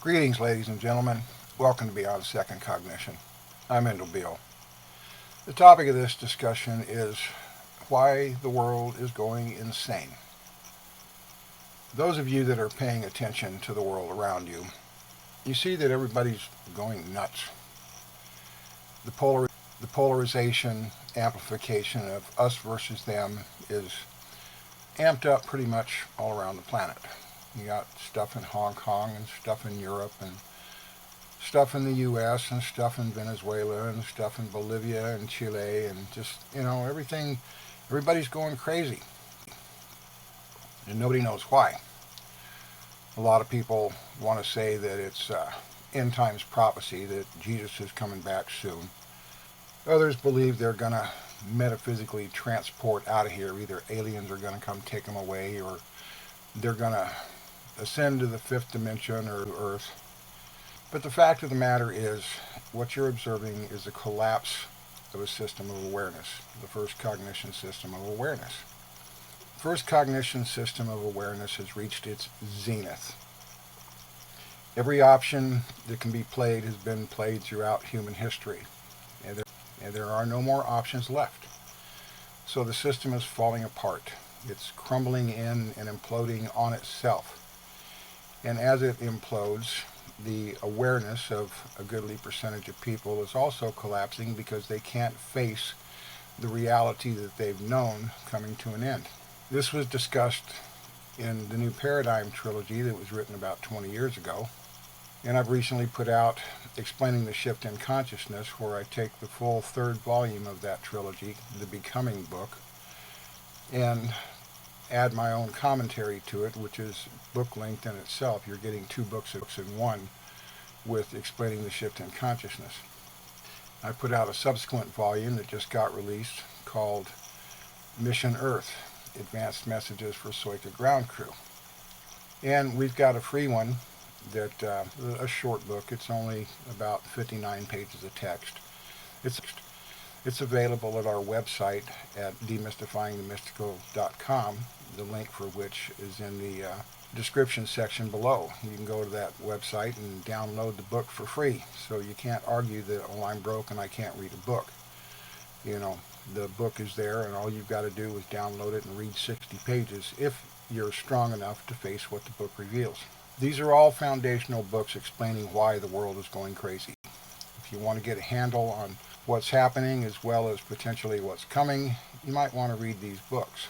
Greetings, ladies and gentlemen. Welcome to Beyond Second Cognition. I'm Beall. The topic of this discussion is why the world is going insane. Those of you that are paying attention to the world around you, you see that everybody's going nuts. The polarization, amplification of us versus them is amped up pretty much all around the planet. You got stuff in Hong Kong and stuff in Europe and stuff in the U.S. and stuff in Venezuela and stuff in Bolivia and Chile and just, everybody's going crazy. And nobody knows why. A lot of people want to say that it's end times prophecy, that Jesus is coming back soon. Others believe they're going to metaphysically transport out of here. Either aliens are going to come take them away, or they're going to ascend to the fifth dimension or Earth. But the fact of the matter is, what you're observing is a collapse of a system of awareness, the first cognition system of awareness. The first cognition system of awareness has reached its zenith. Every option that can be played has been played throughout human history, and there are no more options left. So the system is falling apart. It's crumbling in and imploding on itself. And as it implodes, the awareness of a goodly percentage of people is also collapsing because they can't face the reality that they've known coming to an end. This was discussed in the New Paradigm trilogy that was written about 20 years ago. And I've recently put out Explaining the Shift in Consciousness, where I take the full third volume of that trilogy, the Becoming book, and add my own commentary to it, which is book length in itself. You're getting two books in one with Explaining the Shift in Consciousness. I put out a subsequent volume that just got released called Mission Earth, Advanced Messages for Soika Ground Crew. And we've got a free one that, a short book. It's only about 59 pages of text. It's available at our website at demystifyingthemystical.com, the link for which is in the description section below. You can go to that website and download the book for free. So you can't argue that, oh, I'm broke and I can't read a book. The book is there, and all you've got to do is download it and read 60 pages if you're strong enough to face what the book reveals. These are all foundational books explaining why the world is going crazy. If you want to get a handle on what's happening as well as potentially what's coming, you might want to read these books.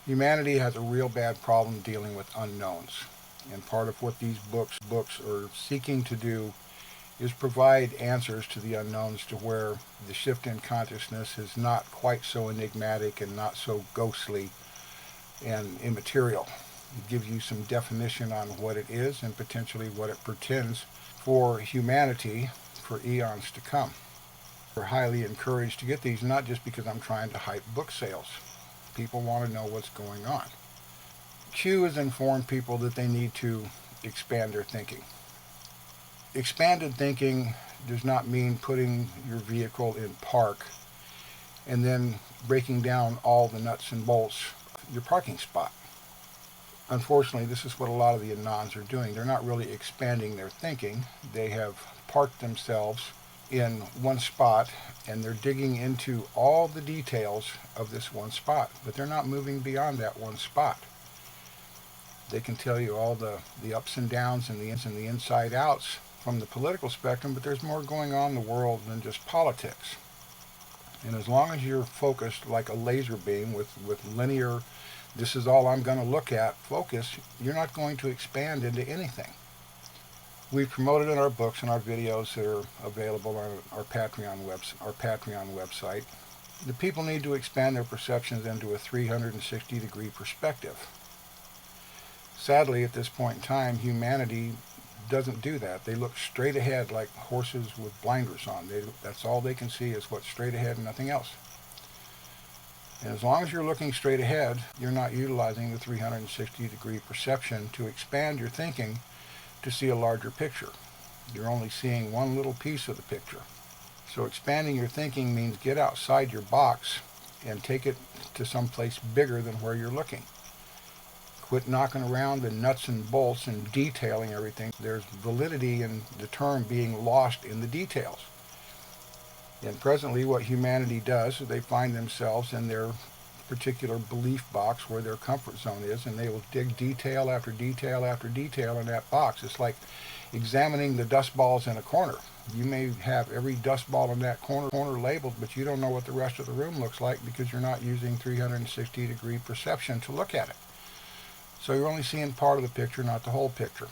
Humanity has a real bad problem dealing with unknowns, and part of what these books are seeking to do is provide answers to the unknowns, to where the shift in consciousness is not quite so enigmatic and not so ghostly and immaterial. It gives you some definition on what it is and potentially what it portends for humanity for eons to come. We're highly encouraged to get these, not just because I'm trying to hype book sales. People want to know what's going on. Q has informed people that they need to expand their thinking. Expanded thinking does not mean putting your vehicle in park and then breaking down all the nuts and bolts of your parking spot. Unfortunately, this is what a lot of the Anons are doing. They're not really expanding their thinking. They have parked themselves in one spot, and they're digging into all the details of this one spot, but they're not moving beyond that one spot. They can tell you all the ups and downs and the inside outs from the political spectrum, but there's more going on in the world than just politics. And as long as you're focused like a laser beam with linear, this is all I'm going to look at, focus, you're not going to expand into anything. We've promoted in our books and our videos that are available on our Patreon website. The people need to expand their perceptions into a 360-degree perspective. Sadly, at this point in time, humanity doesn't do that. They look straight ahead like horses with blinders on. That's all they can see, is what's straight ahead and nothing else. And as long as you're looking straight ahead, you're not utilizing the 360-degree perception to expand your thinking to see a larger picture. You're only seeing one little piece of the picture. So expanding your thinking means get outside your box and take it to some place bigger than where you're looking. Quit knocking around the nuts and bolts and detailing everything. There's validity in the term being lost in the details. And presently what humanity does is they find themselves in their particular belief box where their comfort zone is, and they will dig detail after detail after detail in that box. It's like examining the dust balls in a corner. You may have every dust ball in that corner labeled, but you don't know what the rest of the room looks like because you're not using 360-degree perception to look at it. So you're only seeing part of the picture, not the whole picture.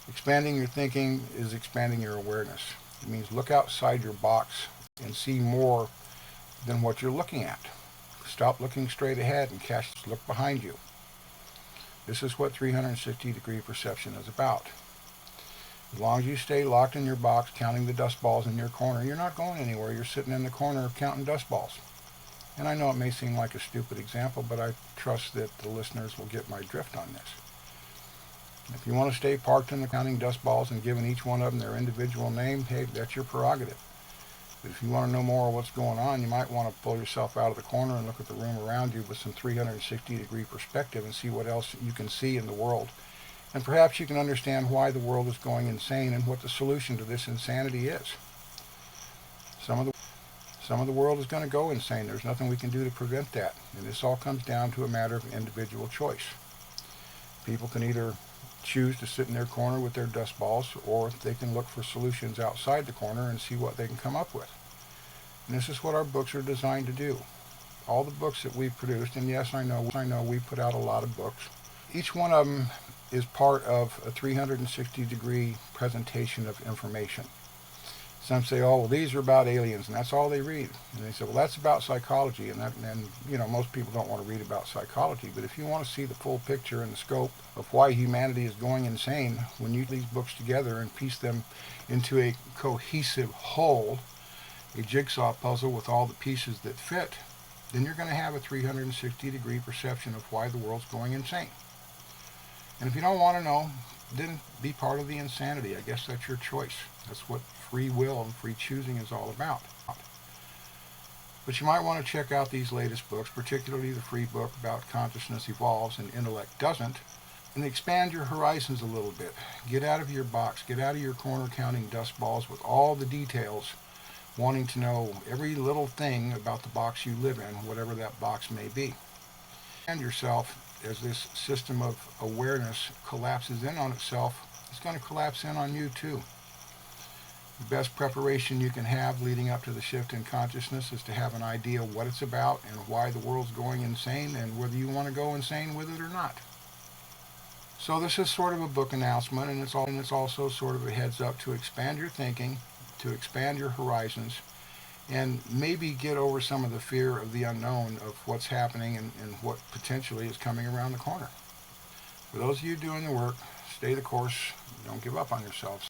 Expanding your thinking is expanding your awareness. It means look outside your box and see more than what you're looking at. Stop looking straight ahead and look behind you. This is what 360-degree perception is about. As long as you stay locked in your box counting the dust balls in your corner, you're not going anywhere. You're sitting in the corner counting dust balls. And I know it may seem like a stupid example, but I trust that the listeners will get my drift on this. If you want to stay parked in the counting dust balls and giving each one of them their individual name, hey, that's your prerogative. But if you want to know more of what's going on, you might want to pull yourself out of the corner and look at the room around you with some 360-degree perspective and see what else you can see in the world. And perhaps you can understand why the world is going insane and what the solution to this insanity is. Some of the world is going to go insane. There's nothing we can do to prevent that. And this all comes down to a matter of individual choice. People can either choose to sit in their corner with their dust balls, or they can look for solutions outside the corner and see what they can come up with. And this is what our books are designed to do. All the books that we've produced, and yes, I know we put out a lot of books. Each one of them is part of a 360-degree presentation of information. Some say, oh, well, these are about aliens, and that's all they read. And they say, well, that's about psychology, and most people don't want to read about psychology. But if you want to see the full picture and the scope of why humanity is going insane, when you put these books together and piece them into a cohesive whole, a jigsaw puzzle with all the pieces that fit, then you're going to have a 360-degree perception of why the world's going insane. And if you don't want to know, then be part of the insanity. I guess that's your choice. That's what free will and free choosing is all about. But you might want to check out these latest books, particularly the free book about Consciousness Evolves and Intellect Doesn't, and expand your horizons a little bit. Get out of your box. Get out of your corner counting dust balls with all the details, wanting to know every little thing about the box you live in, whatever that box may be. And yourself, as this system of awareness collapses in on itself, it's going to collapse in on you too. The best preparation you can have leading up to the shift in consciousness is to have an idea what it's about and why the world's going insane and whether you want to go insane with it or not. So this is sort of a book announcement, and it's also sort of a heads up to expand your thinking, to expand your horizons, and maybe get over some of the fear of the unknown of what's happening and what potentially is coming around the corner. For those of you doing the work, stay the course. Don't give up on yourselves.